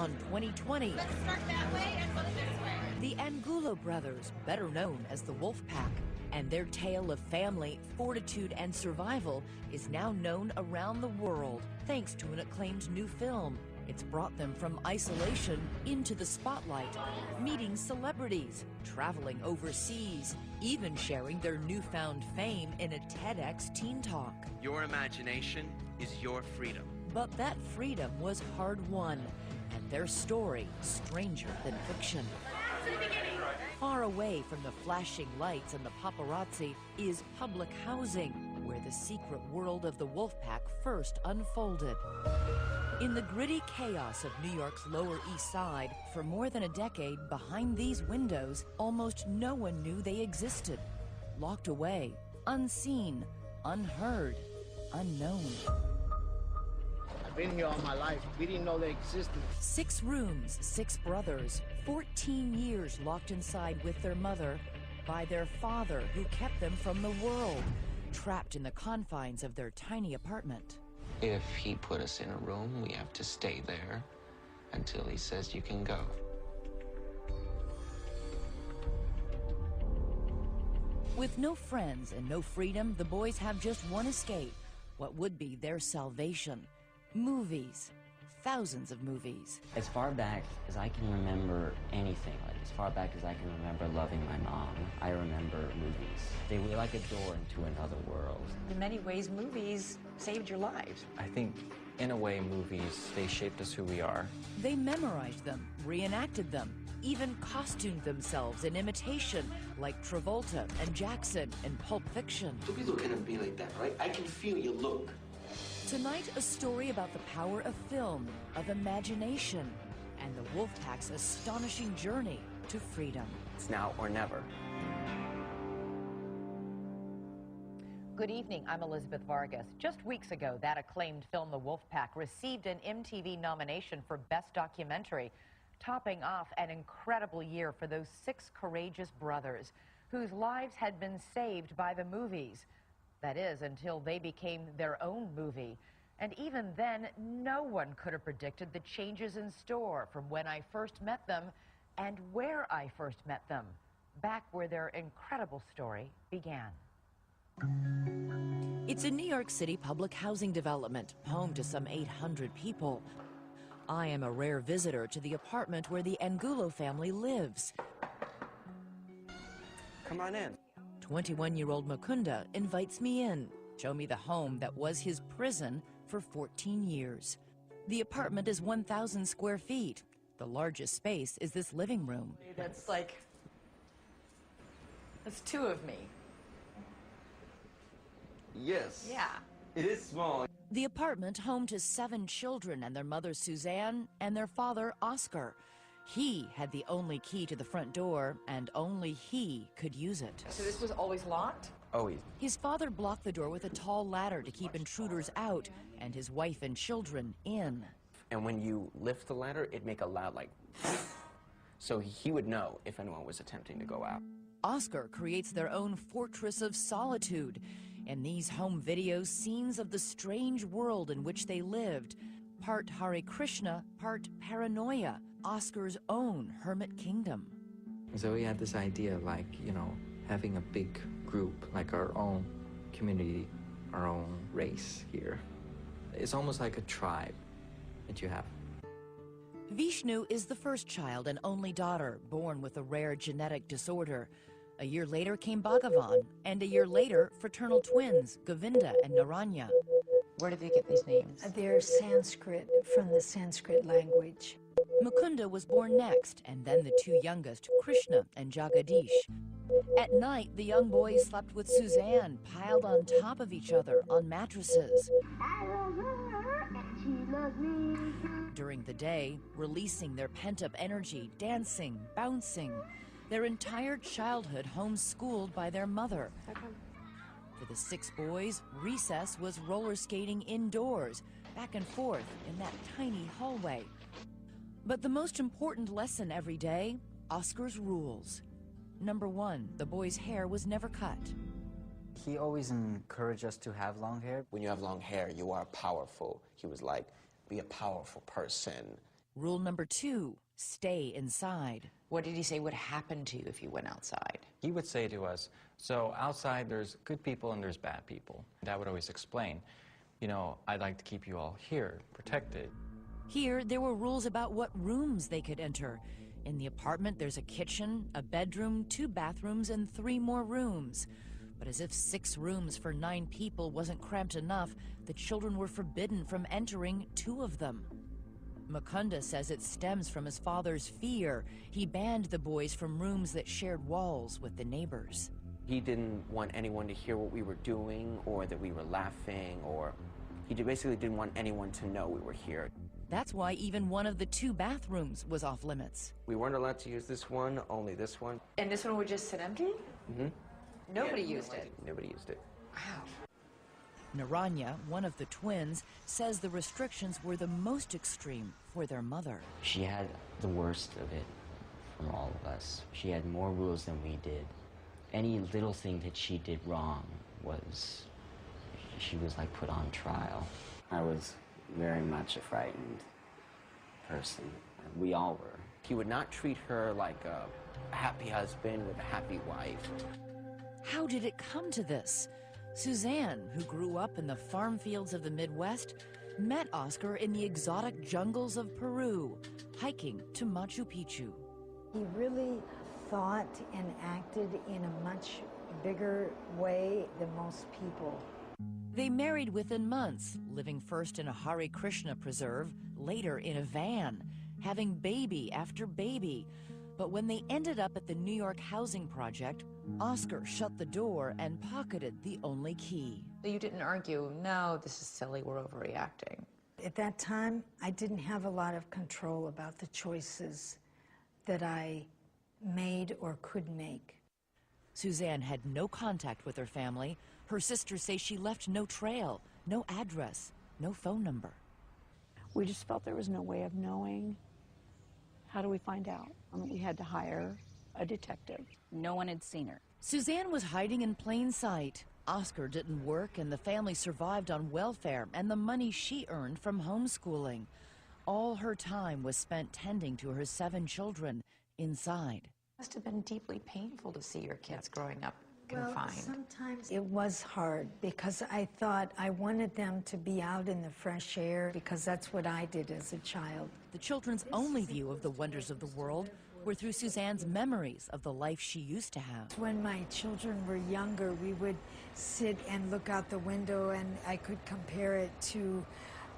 on 2020. Let's start that way and look this way. The Angulo brothers, better known as the Wolfpack, and their tale of family, fortitude, and survival is now known around the world thanks to an acclaimed new film. It's brought them from isolation into the spotlight, meeting celebrities, traveling overseas, even sharing their newfound fame in a TEDx Teen Talk. Your imagination is your freedom. But that freedom was hard-won, and their story stranger than fiction. Far away from the flashing lights and the paparazzi is public housing, where the secret world of the Wolfpack first unfolded. In the gritty chaos of New York's Lower East Side, for more than a decade, behind these windows, almost no one knew they existed. Locked away, unseen, unheard, unknown. I've been here all my life. We didn't know they existed. 6 rooms, 6 brothers, 14 years locked inside with their mother by their father who kept them from the world, trapped in the confines of their tiny apartment. If he put us in a room, we have to stay there until he says you can go. With no friends and no freedom, the boys have just one escape, what would be their salvation. Movies. Thousands of movies. As far back as I can remember anything, like as far back as I can remember loving my mom, I remember movies. They were like a door into another world. In many ways, movies saved your lives. I think, in a way, movies, they shaped us who we are. They memorized them, reenacted them, even costumed themselves in imitation, like Travolta and Jackson in Pulp Fiction. Don't be looking at me like that, right? I can feel your look. Tonight, a story about the power of film, of imagination, and the Wolfpack's astonishing journey to freedom. It's now or never. Good evening, I'm Elizabeth Vargas. Just weeks ago, that acclaimed film, The Wolfpack, received an MTV nomination for Best Documentary, topping off an incredible year for those 6 courageous brothers whose lives had been saved by the movies. That is, until they became their own movie. And even then, no one could have predicted the changes in store from when I first met them and where I first met them, back where their incredible story began. It's a New York City public housing development, home to some 800 people. I am a rare visitor to the apartment where the Angulo family lives. Come on in. 21-year-old Mukunda invites me in, show me the home that was his prison for 14 years. The apartment is 1,000 square feet. The largest space is this living room. That's 2 of me. Yes. Yeah. It is small. The apartment home to 7 children and their mother Suzanne and their father Oscar. He had the only key to the front door, and only he could use it. So this was always locked? Always. His father blocked the door with a tall ladder to keep intruders out, and his wife and children in. And when you lift the ladder, it'd make a loud, so he would know if anyone was attempting to go out. Oscar creates their own fortress of solitude. In these home videos, scenes of the strange world in which they lived. Part Hare Krishna, part paranoia. Oscar's own hermit kingdom. So we had this idea of having a big group, like our own community, our own race here. It's almost like a tribe that you have. Vishnu is the first child and only daughter, born with a rare genetic disorder. A year later came Bhagavan, and a year later, fraternal twins, Govinda and Narayana. Where did they get these names? They're Sanskrit, from the Sanskrit language. Mukunda was born next, and then the 2 youngest, Krisna and Jagadesh. At night, the young boys slept with Suzanne, piled on top of each other on mattresses. During the day, releasing their pent-up energy, dancing, bouncing. Their entire childhood homeschooled by their mother. For the 6 boys, recess was roller skating indoors, back and forth in that tiny hallway. But the most important lesson every day, Oscar's rules. Number 1, the boy's hair was never cut. He always encouraged us to have long hair. When you have long hair, you are powerful. He was like, be a powerful person. Rule number 2, stay inside. What did he say would happen to you if you went outside? He would say to us, so outside there's good people and there's bad people. That would always explain, you know, I'd like to keep you all here, protected. Here, there were rules about what rooms they could enter. In the apartment, there's a kitchen, a bedroom, 2 bathrooms, and 3 more rooms. But as if 6 rooms for 9 people wasn't cramped enough, the children were forbidden from entering 2 of them. Mukunda says it stems from his father's fear. He banned the boys from rooms that shared walls with the neighbors. He didn't want anyone to hear what we were doing or that we were laughing, or he basically didn't want anyone to know we were here. That's why even one of the 2 bathrooms was off limits. We weren't allowed to use this one, only this one. And this one would just sit empty? Mm-hmm. Nobody used it? Nobody used it. Wow. Narayana, one of the twins, says the restrictions were the most extreme for their mother. She had the worst of it from all of us. She had more rules than we did. Any little thing that she did wrong was, she was like put on trial. I was very much a frightened person. We all were. He would not treat her like a happy husband with a happy wife. How did it come to this? Suzanne, who grew up in the farm fields of the Midwest, met Oscar in the exotic jungles of Peru, hiking to Machu Picchu. He really thought and acted in a much bigger way than most people. They married within months, living first in a Hare Krishna preserve, later in a van, having baby after baby. But when they ended up at the New York housing project, Oscar shut the door and pocketed the only key. You didn't argue, no, this is silly, we're overreacting. At that time, I didn't have a lot of control about the choices that I made or could make. Suzanne had no contact with her family. Her sisters say she left no trail, no address, no phone number. We just felt there was no way of knowing. How do we find out? I mean, we had to hire a detective. No one had seen her. Suzanne was hiding in plain sight. Oscar didn't work, and the family survived on welfare and the money she earned from homeschooling. All her time was spent tending to her 7 children inside. It must have been deeply painful to see your kids growing up confined. Well, sometimes it was hard because I thought I wanted them to be out in the fresh air because that's what I did as a child. The children's only view of the wonders of the world were through Suzanne's memories of the life she used to have. When my children were younger, we would sit and look out the window, and I could compare it to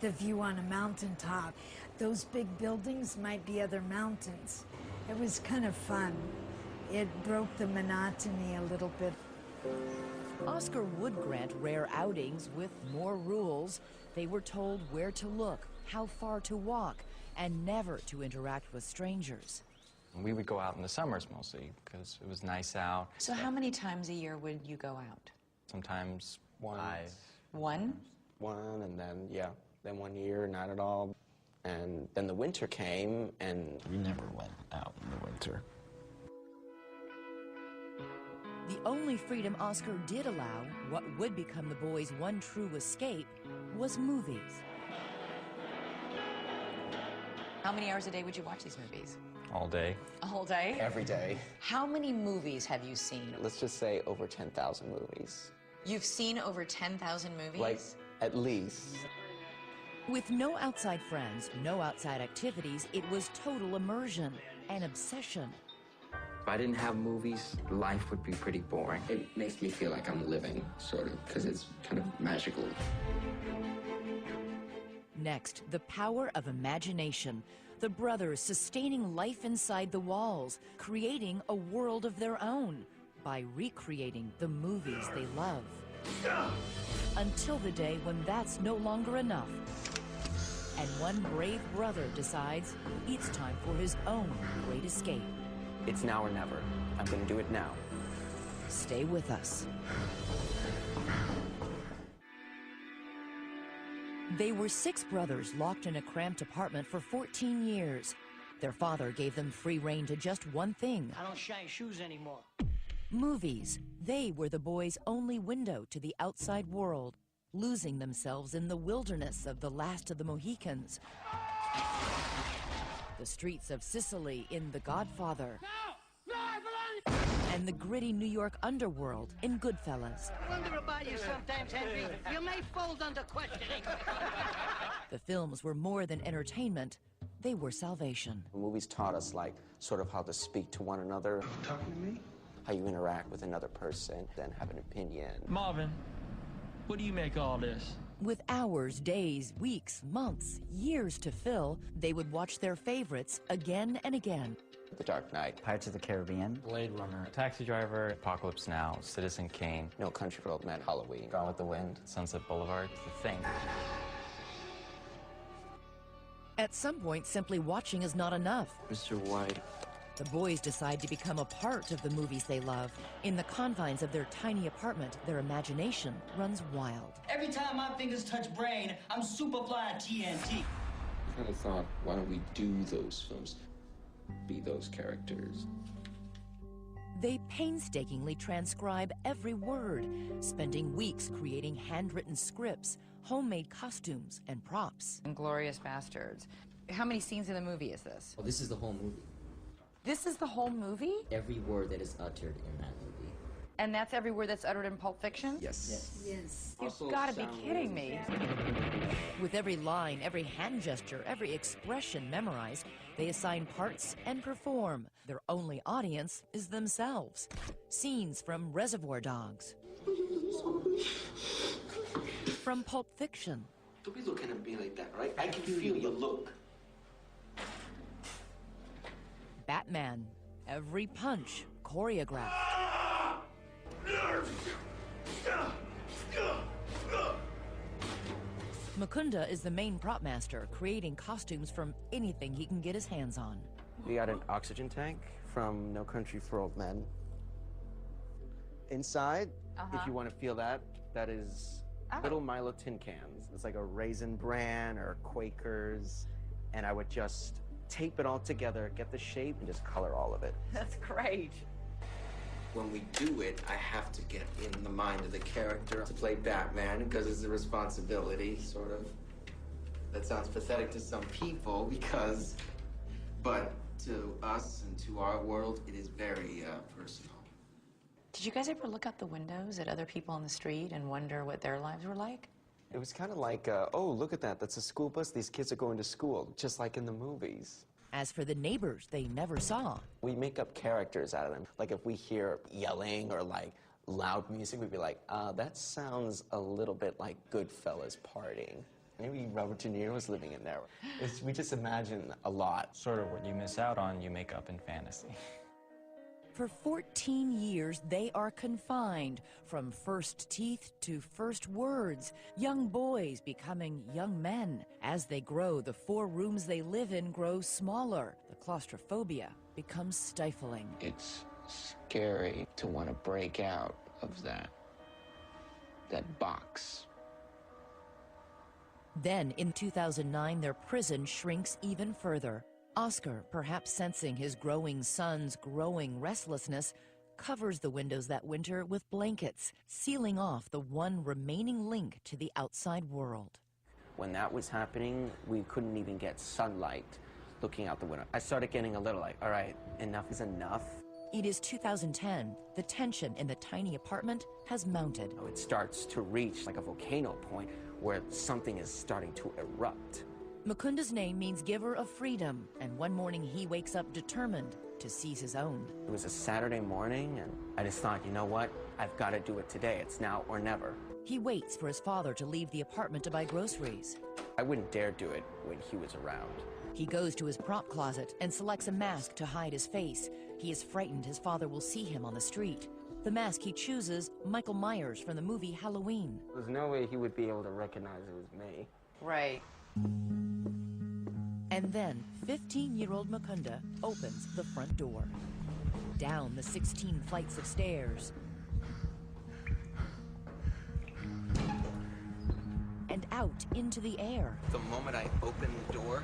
the view on a mountaintop. Those big buildings might be other mountains. It was kind of fun. It broke the monotony a little bit. Oscar would grant rare outings with more rules. They were told where to look, how far to walk, and never to interact with strangers. We would go out in the summers mostly because it was nice out. So how many times a year would you go out? Sometimes 5. One? One, and then, yeah, then 1 year, not at all. And then the winter came, and we never went out in the winter. The only freedom Oscar did allow, what would become the boys' one true escape, was movies. How many hours a day would you watch these movies? All day. A whole day? every day. How many movies have you seen? Let's just say over 10,000 movies. You've seen over 10,000 movies? Like, at least. With no outside friends, no outside activities, it was total immersion, an obsession. If I didn't have movies, life would be pretty boring. It makes me feel like I'm living, sort of, because it's kind of magical. Next, the power of imagination. The brothers sustaining life inside the walls, creating a world of their own by recreating the movies they love. Until the day when that's no longer enough. And one brave brother decides it's time for his own great escape. It's now or never. I'm going to do it now. Stay with us. They were 6 brothers locked in a cramped apartment for 14 years. Their father gave them free rein to just one thing. I don't shine shoes anymore. Movies. They were the boys' only window to the outside world, losing themselves in the wilderness of the last of the Mohicans. the streets of Sicily in The Godfather, and the gritty New York underworld in Goodfellas. I wonder about you sometimes, Henry. You may fold under questioning. The films were more than entertainment, they were salvation. The movies taught us, like, sort of how to speak to one another. Talking to me? How you interact with another person, then have an opinion. Marvin, what do you make of all this? With hours, days, weeks, months, years to fill, they would watch their favorites again and again. The Dark Knight, Pirates of the Caribbean, Blade Runner, Taxi Driver, Apocalypse Now, Citizen Kane, No Country for Old Men, Halloween, Gone with the Wind, Sunset Boulevard, The Thing. At some point, simply watching is not enough. Mr. White. The boys decide to become a part of the movies they love. In the confines of their tiny apartment, their imagination runs wild. Every time my fingers touch brain, I'm Superfly TNT. I kind of thought, why don't we do those films? Be those characters. They painstakingly transcribe every word, spending weeks creating handwritten scripts, homemade costumes, and props. Inglorious Bastards. How many scenes in the movie is this? Well, this is the whole movie. This is the whole movie? Every word that is uttered in that movie. And that's every word that's uttered in Pulp Fiction? Yes. Yes. You've got to be kidding me. With every line, every hand gesture, every expression memorized, they assign parts and perform. Their only audience is themselves. Scenes from Reservoir Dogs. From Pulp Fiction. Don't be looking at me like that, right? I can feel your look. Batman. Every punch choreographed. Mukunda is the main prop master, creating costumes from anything he can get his hands on. We got an oxygen tank from No Country for Old Men. Inside, if you want to feel that, that is little Milo tin cans. It's like a Raisin Bran or Quakers, and I would just tape it all together, get the shape, and just color all of it. That's great. When we do it, I have to get in the mind of the character to play Batman because it's a responsibility, sort of. That sounds pathetic to some people but to us and to our world, it is very personal. Did you guys ever look out the windows at other people on the street and wonder what their lives were like? It was kind of like, oh, look at that, that's a school bus, these kids are going to school, just like in the movies. As for the neighbors they never saw. We make up characters out of them. Like if we hear yelling or like loud music, we'd be like, that sounds a little bit like Goodfellas partying. Maybe Robert De Niro was living in there. We just imagine a lot. Sort of what you miss out on, you make up in fantasy. For 14 years, they are confined, from first teeth to first words, young boys becoming young men. As they grow, the 4 rooms they live in grow smaller. The claustrophobia becomes stifling. It's scary to want to break out of that box. Then, in 2009, their prison shrinks even further. Oscar, perhaps sensing his growing son's growing restlessness, covers the windows that winter with blankets, sealing off the one remaining link to the outside world. When that was happening, we couldn't even get sunlight looking out the window. I started getting a little like, all right, enough is enough. It is 2010. The tension in the tiny apartment has mounted. It starts to reach like a volcano point where something is starting to erupt. Mukunda's name means giver of freedom, and one morning he wakes up determined to seize his own. It was a Saturday morning, and I just thought, you know what? I've got to do it today. It's now or never. He waits for his father to leave the apartment to buy groceries. I wouldn't dare do it when he was around. He goes to his prop closet and selects a mask to hide his face. He is frightened his father will see him on the street. The mask he chooses, Michael Myers from the movie Halloween. There's no way he would be able to recognize it was me. Right. And then, 15-year-old Mukunda opens the front door. Down the 16 flights of stairs. And out into the air. The moment I opened the door,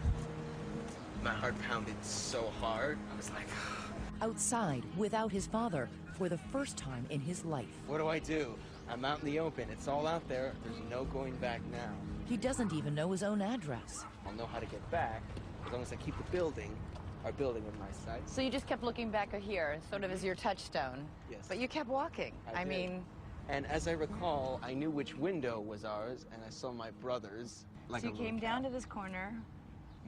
my heart pounded so hard. I was like, Outside, without his father, for the first time in his life. what do I do? I'm out in the open. It's all out there. There's no going back now. He doesn't even know his own address. I'll know how to get back As long as I keep the building, our building in my sight. So you just kept looking back here, sort of as your touchstone. Yes. But you kept walking. I did. mean... And as I recall, I knew which window was ours, and I saw my brothers. Like so you came down to this corner,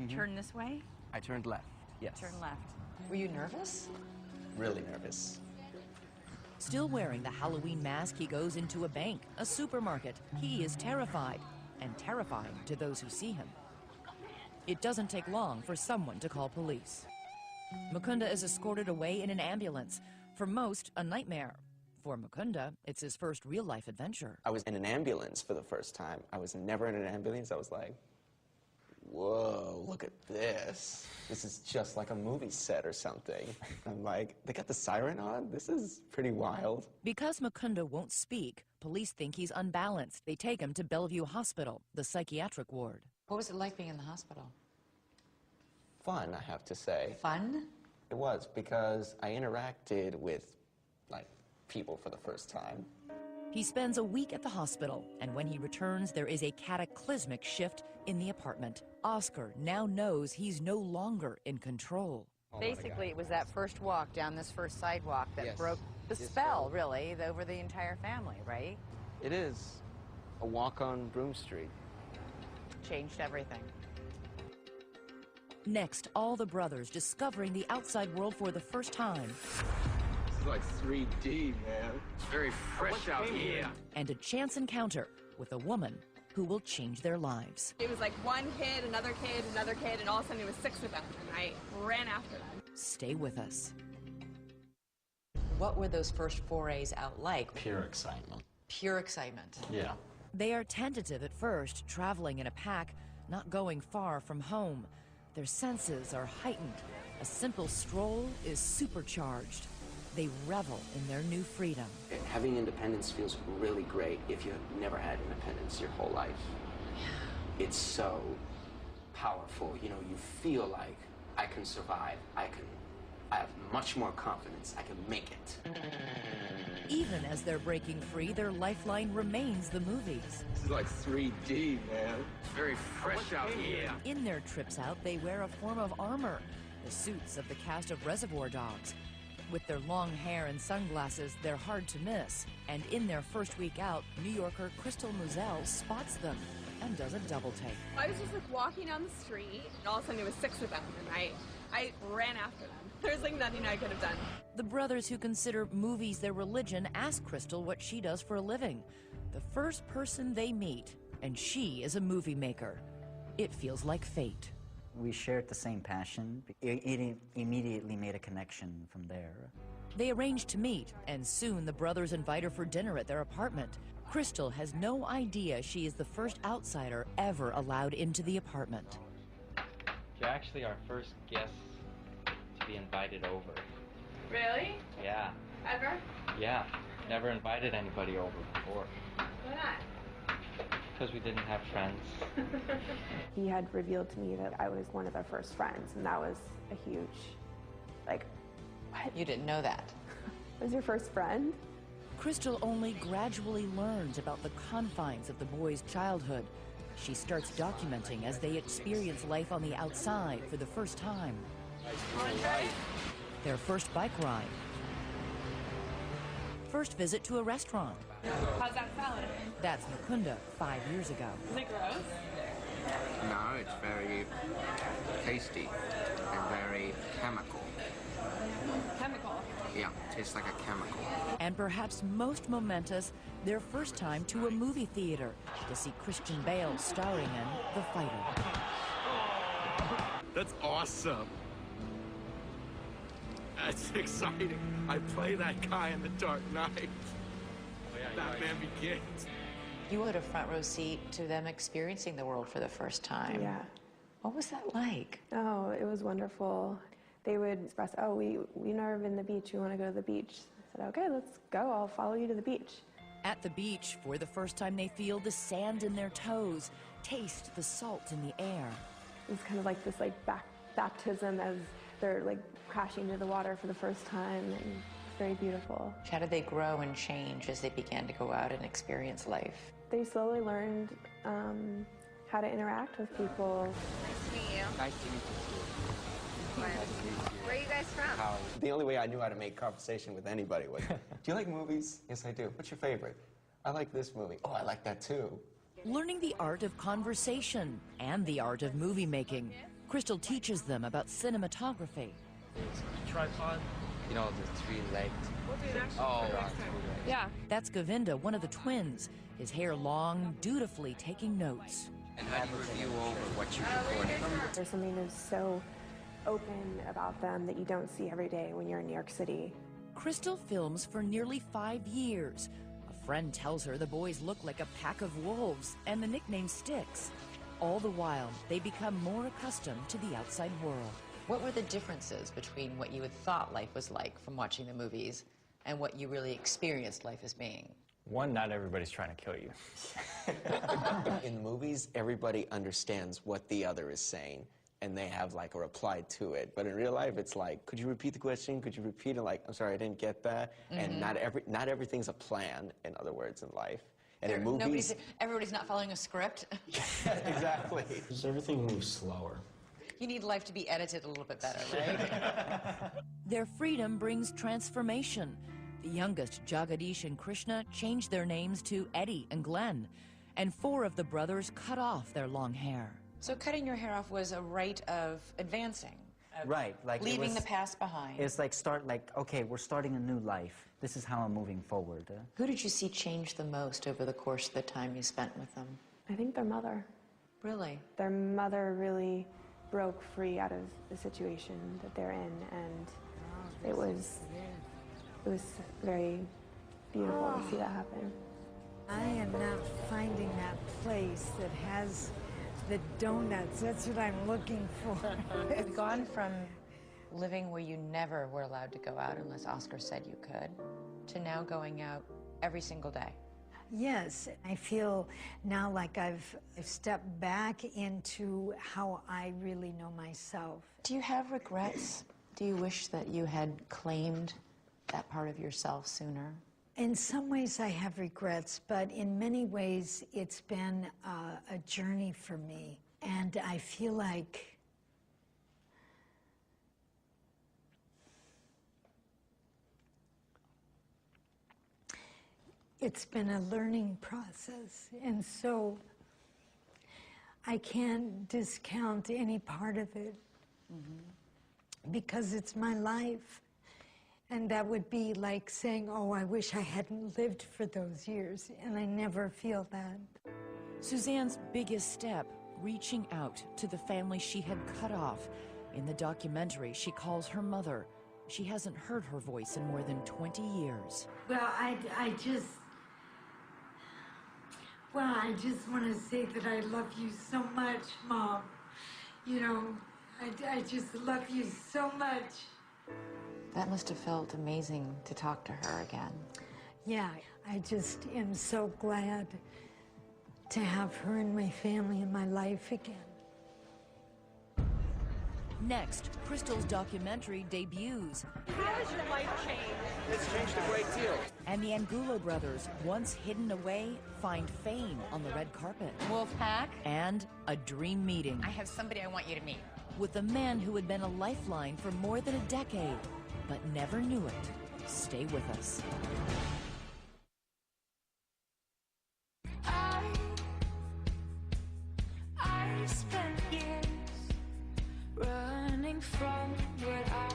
turned this way? I turned left, yes. Turned left. Were you nervous? Really nervous. Still wearing the Halloween mask, he goes into a bank, a supermarket. He is terrified, and terrifying to those who see him. It doesn't take long for someone to call police. Mukunda is escorted away in an ambulance. For most, a nightmare. For Mukunda, it's his first real-life adventure. I was in an ambulance for the first time. I was never in an ambulance. I was like, whoa, look at this. This is just like a movie set or something. I'm like, they got the siren on? This is pretty wild. Because Mukunda won't speak, police think he's unbalanced. They take him to Bellevue Hospital, the psychiatric ward. What was it like being in the hospital? Fun, I have to say. Fun? It was, because I interacted with, like, people for the first time. He spends a week at the hospital, and when he returns, there is a cataclysmic shift in the apartment. Oscar now knows he's no longer in control. Basically, it was that first walk down this first sidewalk that broke the spell, really, over the entire family, right? It is a walk on Broome Street. Changed everything. Next, all the brothers discovering the outside world for the first time. This is like 3D, man. It's very fresh out here. And a chance encounter with a woman who will change their lives. It was like one kid, another kid, another kid, and all of a sudden it was 6 of them, and I ran after them. Stay with us. What were those first forays out like? Pure excitement. Pure excitement. Yeah. They are tentative at first, traveling in a pack, not going far from home. Their senses are heightened. A simple stroll is supercharged. They revel in their new freedom. Having independence feels really great if you've never had independence your whole life. It's so powerful. You know, you feel like I can survive. I have much more confidence. I can make it. Even as they're breaking free, their lifeline remains the movies. This is like 3D, man. It's very fresh out here. In their trips out, they wear a form of armor, the suits of the cast of Reservoir Dogs. With their long hair and sunglasses, they're hard to miss. And in their first week out, New Yorker Crystal Muzelle spots them and does a double take. I was just like walking down the street, and all of a sudden it was 6 of them, and I ran after them. There's like nothing I could have done. The brothers who consider movies their religion ask Crystal what she does for a living. The first person they meet, and she is a movie maker. It feels like fate. We shared the same passion. It immediately made a connection from there. They arrange to meet, and soon the brothers invite her for dinner at their apartment. Crystal has no idea she is the first outsider ever allowed into the apartment. You're actually our first guest to be invited over. Really? Yeah. Ever? Yeah. Never invited anybody over before. Why not? Because we didn't have friends. He had revealed to me that I was one of their first friends, and that was a huge, like, what? You didn't know that. I was your first friend? Crystal only gradually learns about the confines of the boys' childhood. She starts documenting as they experience life on the outside for the first time. Their first bike ride. First visit to a restaurant. How's that salad? That's Mukunda 5 years ago. Is it gross? No, it's very tasty and very chemical. Chemical? Yeah, tastes like a chemical. And perhaps most momentous, their first time to a movie theater to see Christian Bale starring in The Fighter. That's awesome. That's exciting. I play that guy in The Dark Knight. Batman Begins. You had a front row seat to them experiencing the world for the first time. Yeah. What was that like? Oh, it was wonderful. They would express, oh, we've never been to the beach, we want to go to the beach. I said, okay, let's go, I'll follow you to the beach. At the beach, for the first time, they feel the sand in their toes, taste the salt in the air. It was kind of like this baptism as they're like crashing into the water for the first time, and it's very beautiful. How did they grow and change as they began to go out and experience life? They slowly learned how to interact with people. Nice to meet you. Nice to meet you, too. Nice to meet you. Where are you guys from? The only way I knew how to make conversation with anybody was, do you like movies? Yes, I do. What's your favorite? I like this movie. Oh, I like that, too. Learning the art of conversation and the art of movie making, Crystal teaches them about cinematography. Tripod? You know, the three-legged. We'll do that. Oh, Yeah. That's Govinda, one of the twins, his hair long, dutifully taking notes. And how do you review over what you recorded? There's something that's so open about them that you don't see every day when you're in New York City. Crystal films for nearly 5 years. A friend tells her the boys look like a pack of wolves, and the nickname sticks. All the while, they become more accustomed to the outside world. What were the differences between what you had thought life was like from watching the movies and what you really experienced life as being? One, not everybody's trying to kill you. In movies, everybody understands what the other is saying, and they have like a reply to it. But in real life, it's like, could you repeat the question? Could you repeat it? Like, I'm sorry, I didn't get that. And not everything's a plan, in other words, in life. And in movies, Everybody's not following a script. exactly. Because everything moves slower. You need life to be edited a little bit better, right? Their freedom brings transformation. The youngest, Jagadesh and Krisna, changed their names to Eddie and Glenn, and 4 of the brothers cut off their long hair. So cutting your hair off was a rite of advancing. Of Right, like leaving the past behind. It's like okay, we're starting a new life. This is how I'm moving forward. Who did you see change the most over the course of the time you spent with them? I think their mother. Really? Their mother really broke free out of the situation that they're in, and it was very beautiful to see that happen. I am not finding that place that has the donuts. That's what I'm looking for. You've gone from living where you never were allowed to go out unless Oscar said you could, to now going out every single day. Yes, I feel now like I've stepped back into how I really know myself. Do you have regrets? Do you wish that you had claimed that part of yourself sooner? In some ways I have regrets, but in many ways it's been a journey for me. And I feel like it's been a learning process, and so I can't discount any part of it because it's my life. And that would be like saying, oh, I wish I hadn't lived for those years, and I never feel that. Suzanne's biggest step, reaching out to the family she had cut off. In the documentary, she calls her mother. She hasn't heard her voice in more than 20 years. Well, I just want to say that I love you so much, Mom. You know, I just love you so much. That must have felt amazing to talk to her again. Yeah, I just am so glad to have her and my family in my life again. Next, Crystal's documentary debuts. How has your life changed? It's changed a great deal. And the Angulo brothers, once hidden away, find fame on the red carpet. Wolfpack? And a dream meeting. I have somebody I want you to meet. With a man who had been a lifeline for more than a decade, but never knew it. Stay with us. I spent years running from what I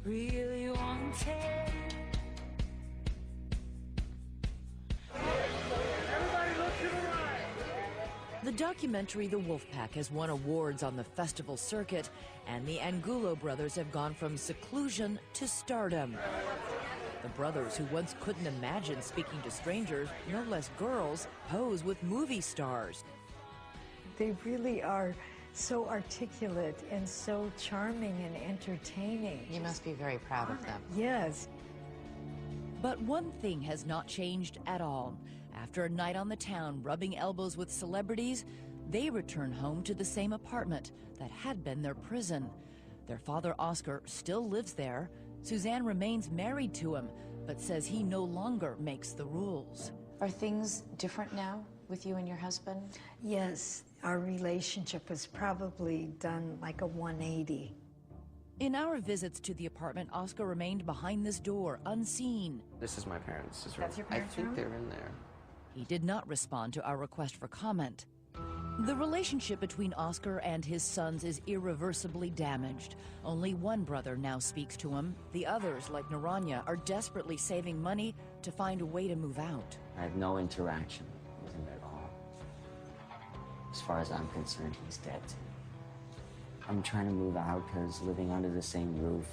really wanted. Everybody look to the right. The documentary The Wolfpack has won awards on the festival circuit, and the Angulo brothers have gone from seclusion to stardom. The brothers, who once couldn't imagine speaking to strangers, no less girls, pose with movie stars. They really are so articulate and so charming and entertaining. You must be very proud of them. Yes. But one thing has not changed at all. After a night on the town rubbing elbows with celebrities, they return home to the same apartment that had been their prison. Their father, Oscar, still lives there. Suzanne remains married to him, but says he no longer makes the rules. Are things different now? with you and your husband? Yes, our relationship was probably done like a 180. In our visits to the apartment, Oscar remained behind this door, unseen. This is my parents' room. That's your parents' I think room? they're in there. He did not respond to our request for comment. The relationship between Oscar and his sons is irreversibly damaged. Only one brother now speaks to him. The others, like Narayana, are desperately saving money to find a way to move out. I have no interaction with him at all. As far as I'm concerned, he's dead. I'm trying to move out because living under the same roof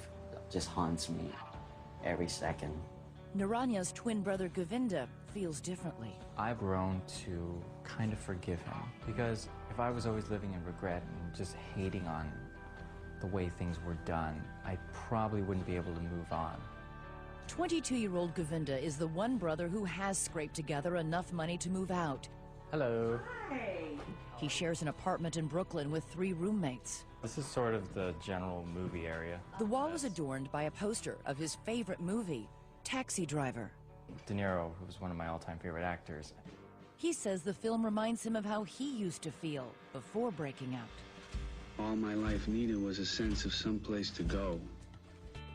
just haunts me every second. Narayana's twin brother Govinda feels differently. I've grown to kind of forgive him because if I was always living in regret and just hating on the way things were done, I probably wouldn't be able to move on. 22-year-old Govinda is the one brother who has scraped together enough money to move out. Hello. He shares an apartment in Brooklyn with 3 roommates. This is sort of the general movie area. The wall is adorned by a poster of his favorite movie, Taxi Driver. De Niro, who was one of my all-time favorite actors. He says the film reminds him of how he used to feel before breaking out. All my life needed was a sense of someplace to go.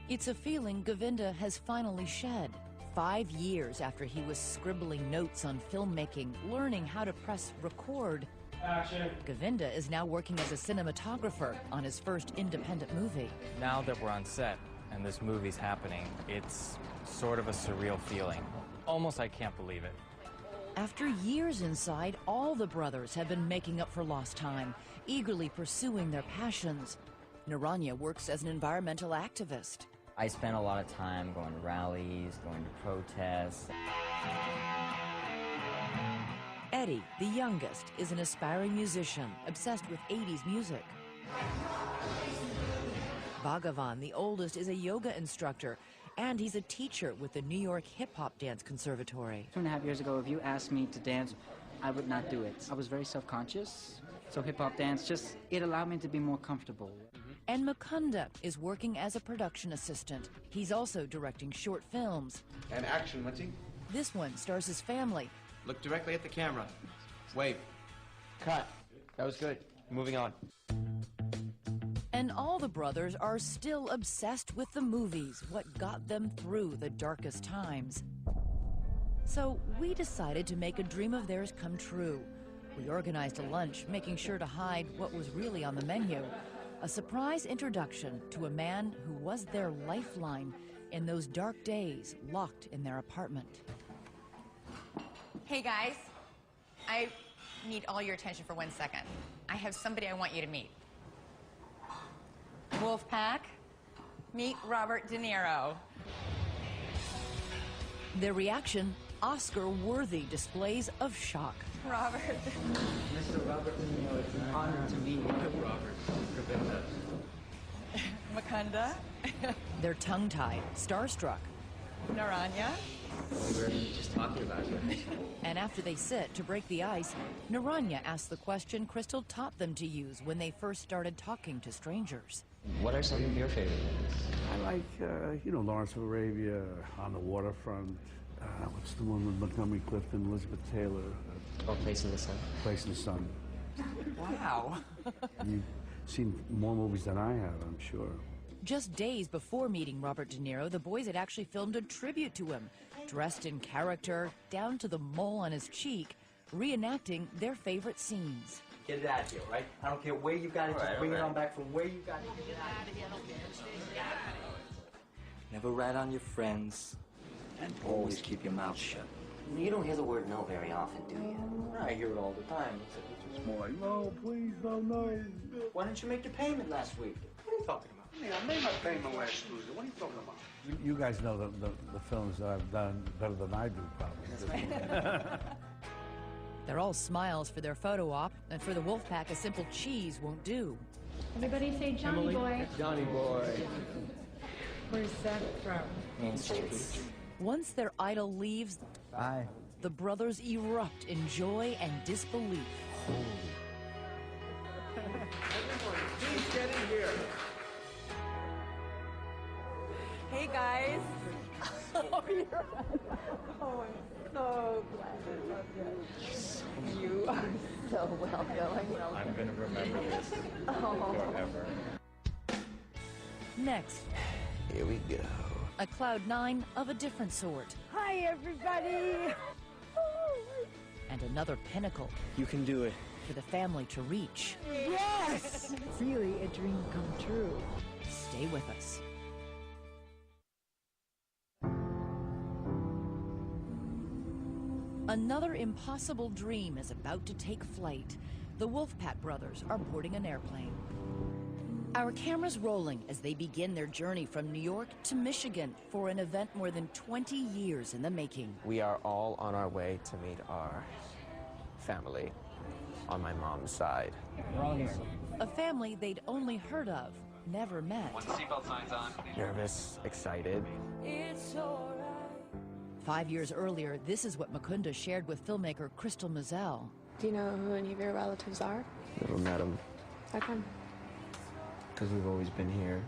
It's a feeling Govinda has finally shed. 5 years after he was scribbling notes on filmmaking, learning how to press record, Action. Govinda is now working as a cinematographer on his first independent movie. Now that we're on set and this movie's happening, it's sort of a surreal feeling. Almost I can't believe it. After years inside, all the brothers have been making up for lost time, eagerly pursuing their passions. Narayana works as an environmental activist. I spent a lot of time going to rallies, going to protests. Eddie, the youngest, is an aspiring musician, obsessed with 80s music. Bhagavan, the oldest, is a yoga instructor, and he's a teacher with the New York Hip Hop Dance Conservatory. 2.5 years ago, if you asked me to dance, I would not do it. I was very self-conscious, so hip-hop dance it allowed me to be more comfortable. And Mukunda is working as a production assistant. He's also directing short films. And action, Muncie. This one stars his family. Look directly at the camera. Wave. Cut. That was good. Moving on. And all the brothers are still obsessed with the movies, what got them through the darkest times. So we decided to make a dream of theirs come true. We organized a lunch, making sure to hide what was really on the menu. A surprise introduction to a man who was their lifeline in those dark days locked in their apartment. Hey guys, I need all your attention for 1 second. I have somebody I want you to meet. Wolfpack, meet Robert De Niro. Their reaction, Oscar-worthy displays of shock. Robert. Mr. Robert De Niro, it's an honor to meet you. Robert, Govinda. Mukunda. They're tongue-tied, starstruck. Narayana. We were just talking about you. And after they sit to break the ice, Narayana asks the question Crystal taught them to use when they first started talking to strangers. What are some of your favorite movies? I like, Lawrence of Arabia, On the Waterfront. What's the one with Montgomery Clifton, Elizabeth Taylor? Place in the Sun. Place in the Sun. Wow. You've seen more movies than I have, I'm sure. Just days before meeting Robert De Niro, the boys had actually filmed a tribute to him, dressed in character, down to the mole on his cheek, reenacting their favorite scenes. Get it out of here, right? I don't care where you got it, just bring it on back from where you got it. Get out of here, Never rat on your friends, and always keep your mouth shut. You don't hear the word no very often, do you? I hear it all the time. It's just more like, no, please, no, no. Why didn't you make your payment last week? What are you talking about? Yeah, I made my payment last Tuesday. What are you talking about? You guys know the films that I've done better than I do, probably. That's right. They're all smiles for their photo op, and for the Wolfpack, a simple cheese won't do. Everybody say Johnny Boy. Johnny Boy. Where's that from? Main Street. Once their idol leaves, Bye. the brothers erupt in joy and disbelief. Please get in here. Hey guys. Oh, you're oh, I'm so glad I love you. You are so welcome. I'm going to remember this forever. Next, here we go. A cloud nine of a different sort. Hi, everybody. And another pinnacle. You can do it. For the family to reach. Yes! It's really a dream come true. Stay with us. Another impossible dream is about to take flight. The Wolfpack brothers are boarding an airplane. Our cameras rolling as they begin their journey from New York to Michigan for an event more than 20 years in the making. We are all on our way to meet our family on my mom's side. We're all here. A family they'd only heard of, never met. Once the seatbelt sign's on. Nervous, excited. It's alright. 5 years earlier, this is what Mukunda shared with filmmaker Crystal Mazel. Do you know who any of your relatives are? Never met him. How come? Because we've always been here.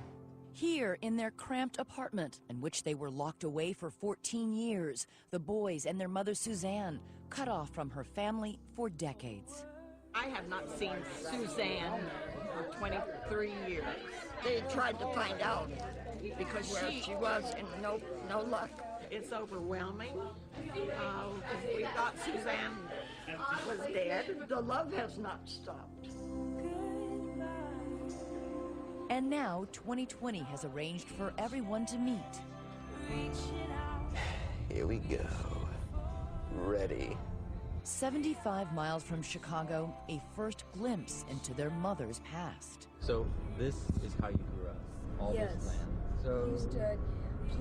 Here in their cramped apartment, in which they were locked away for 14 years, the boys and their mother Suzanne, cut off from her family for decades. I have not seen Suzanne for 23 years. They tried to find out because where she was and no luck. It's overwhelming. We thought Suzanne was dead. The love has not stopped. And now 2020 has arranged for everyone to meet. Here we go. Ready. 75 miles from Chicago, a first glimpse into their mother's past. So this is how you grew up, all Yes. this land. So We used to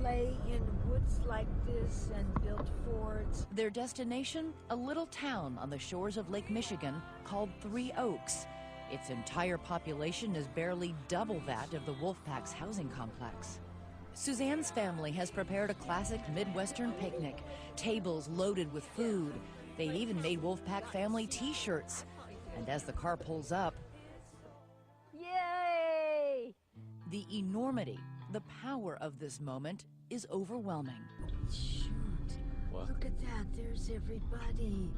play in woods like this and build forts. Their destination, a little town on the shores of Lake Michigan called Three Oaks. Its entire population is barely double that of the Wolfpack's housing complex. Suzanne's family has prepared a classic Midwestern picnic, tables loaded with food. They even made Wolfpack family t-shirts. And as the car pulls up, Yay! the enormity, the power of this moment is overwhelming. Shoot. What? Look at that. There's everybody.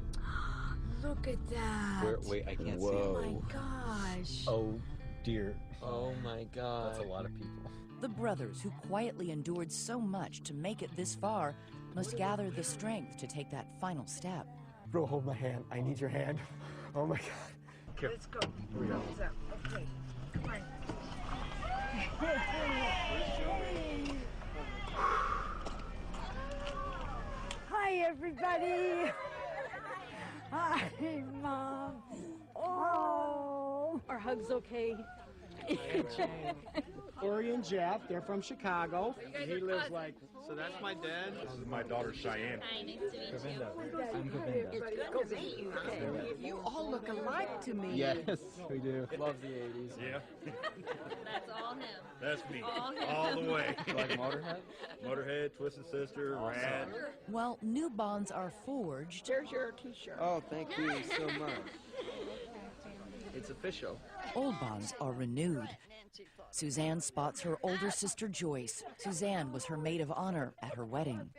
Look at that. wait, I can't see Oh it. my gosh. Oh dear. Oh my God. That's a lot of people. The brothers who quietly endured so much to make it this far must gather the strength to take that final step. Bro, hold my hand. I need your hand. Oh my God. Let's go. Here we go. Okay, come on. Hi, everybody. Hi, Mom. Oh. Are hugs okay? Corey and Jeff, they're from Chicago. He lives like... So that's my dad. This is my daughter, Cheyenne. Hi, nice to meet Govinda. you. I'm Govinda. It's good to meet you. You all look alike to me. Yes, we do. Love the 80s. Yeah. That's all him. That's me. All him. All the way. Like Motorhead? Motorhead, Twisted Sister, Rad. While new bonds are forged, There's your t-shirt. Oh, thank you so much. It's official. old bonds are renewed. Suzanne spots her older sister Joyce. Suzanne was her maid of honor at her wedding.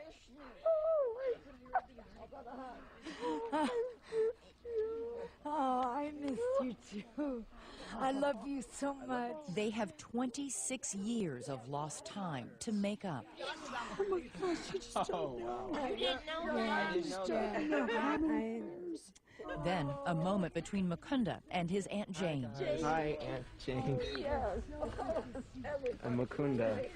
Oh, I missed you too. I love you so much. They have 26 years of lost time to make up. Oh my gosh, you just don't know. You didn't know Yeah, that? I just don't know how many years. Then, a moment between Mukunda and his Aunt Jane. Hi, Aunt Jane. Yes. I'm Mukunda.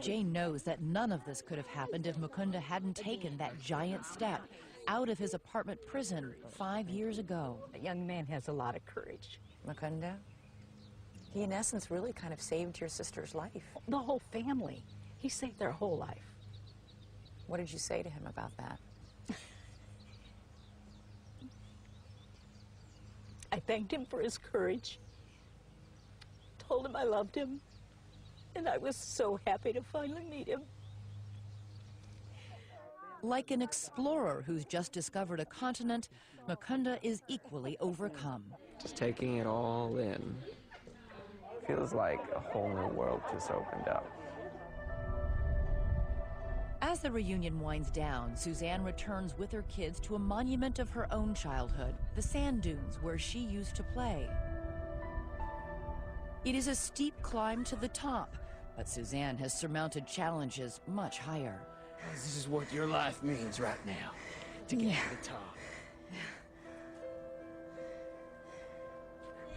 Jane knows that none of this could have happened if Mukunda hadn't taken that giant step out of his apartment prison 5 years ago. A young man has a lot of courage. Mukunda, he in essence really kind of saved your sister's life. The whole family. He saved their whole life. What did you say to him about that? I thanked him for his courage. Told him I loved him. And I was so happy to finally meet him. Like an explorer who's just discovered a continent, Mukunda is equally overcome. Just taking it all in. Feels like a whole new world just opened up. As the reunion winds down, Suzanne returns with her kids to a monument of her own childhood, the sand dunes where she used to play. It is a steep climb to the top, but Suzanne has surmounted challenges much higher. This is what your life means right now, to get to the top.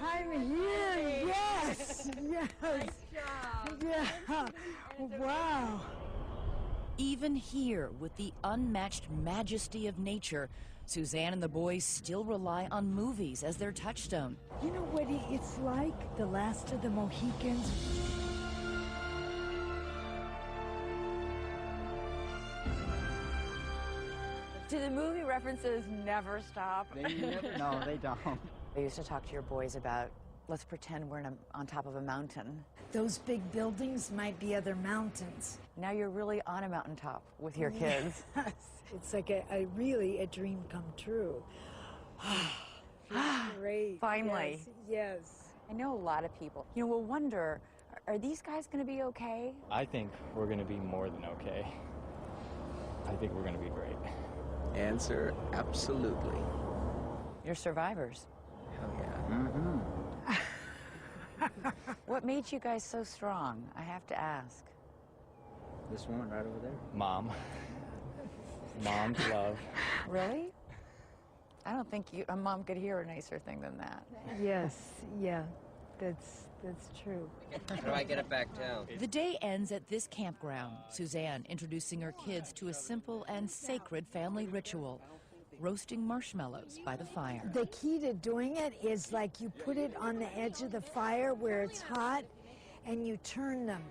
I'm here, yes, yes. Yeah, wow. Even here, with the unmatched majesty of nature, Suzanne and the boys still rely on movies as their touchstone. You know what it's like? The Last of the Mohicans. Do the movie references never stop? They never, no, they don't. I used to talk to your boys about, let's pretend we're on top of a mountain. Those big buildings might be other mountains. Now you're really on a mountaintop with your kids. Yes. It's like really a dream come true. Great. Finally. Yes. I know a lot of people, will wonder, are these guys going to be okay? I think we're going to be more than okay. I think we're going to be great. Answer, absolutely. You're survivors. Hell yeah. Mm-hmm. What made you guys so strong? I have to ask. This woman right over there. Mom. Mom's love. Really? I don't think a mom could hear a nicer thing than that. Yes, yeah, that's true. How do I get it back down? The day ends at this campground, Suzanne introducing her kids to a simple and sacred family ritual, roasting marshmallows by the fire. The key to doing it is like you put it on the edge of the fire where it's hot and you turn them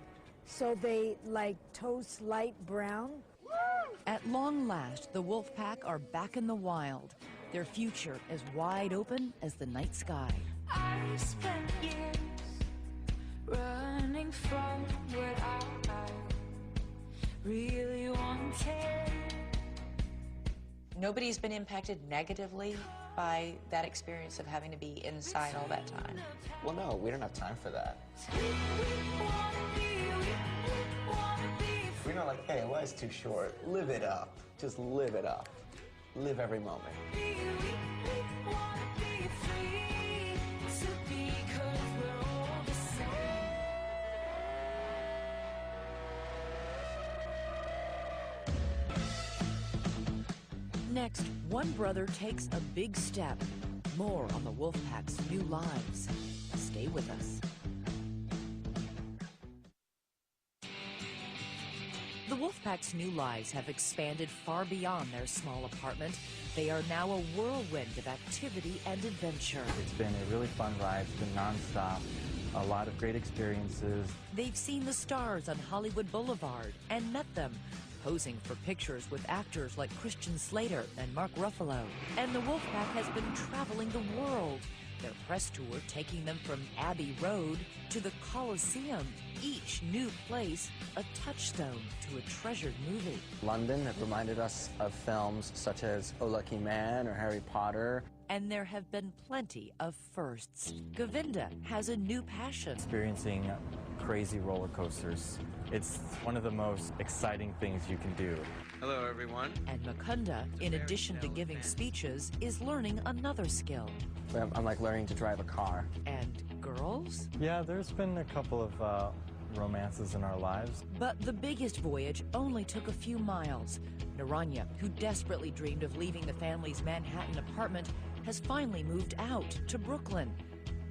so they like toast light brown. At long last, the Wolfpack are back in the wild, their future as wide open as the night sky. I spent years running from what I really wanted. Nobody's been impacted negatively by that experience of having to be inside all that time. Well, no, we don't have time for that. We're not like, hey, life's too short. Live it up. Just live it up. Live every moment. Next, one brother takes a big step. More on the Wolfpack's new lives. Stay with us. The Wolfpack's new lives have expanded far beyond their small apartment. They are now a whirlwind of activity and adventure. It's been a really fun ride. It's been nonstop. A lot of great experiences. They've seen the stars on Hollywood Boulevard and met them, posing for pictures with actors like Christian Slater and Mark Ruffalo. And the Wolfpack has been traveling the world, their press tour taking them from Abbey Road to the Coliseum, each new place a touchstone to a treasured movie. London have reminded us of films such as Oh Lucky Man or Harry Potter. And there have been plenty of firsts. Govinda has a new passion. Experiencing crazy roller coasters. It's one of the most exciting things you can do. Hello, everyone. And Mukunda, in addition to giving speeches, is learning another skill. I'm like learning to drive a car. And girls? Yeah, there's been a couple of romances in our lives. But the biggest voyage only took a few miles. Narayana, who desperately dreamed of leaving the family's Manhattan apartment, has finally moved out to Brooklyn.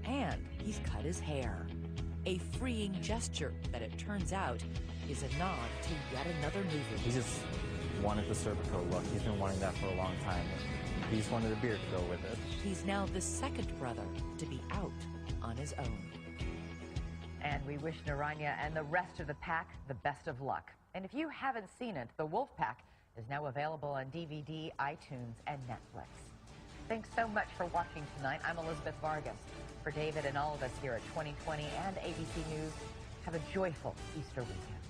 And he's cut his hair. A freeing gesture that, it turns out, is a nod to yet another movie. He just wanted the Serpico look. He's been wanting that for a long time. He just wanted a beard to go with it. He's now the second brother to be out on his own. And we wish Narayana and the rest of the pack the best of luck. And if you haven't seen it, The Wolfpack is now available on DVD, iTunes, and Netflix. Thanks so much for watching tonight. I'm Elizabeth Vargas. For David and all of us here at 2020 and ABC News, have a joyful Easter weekend.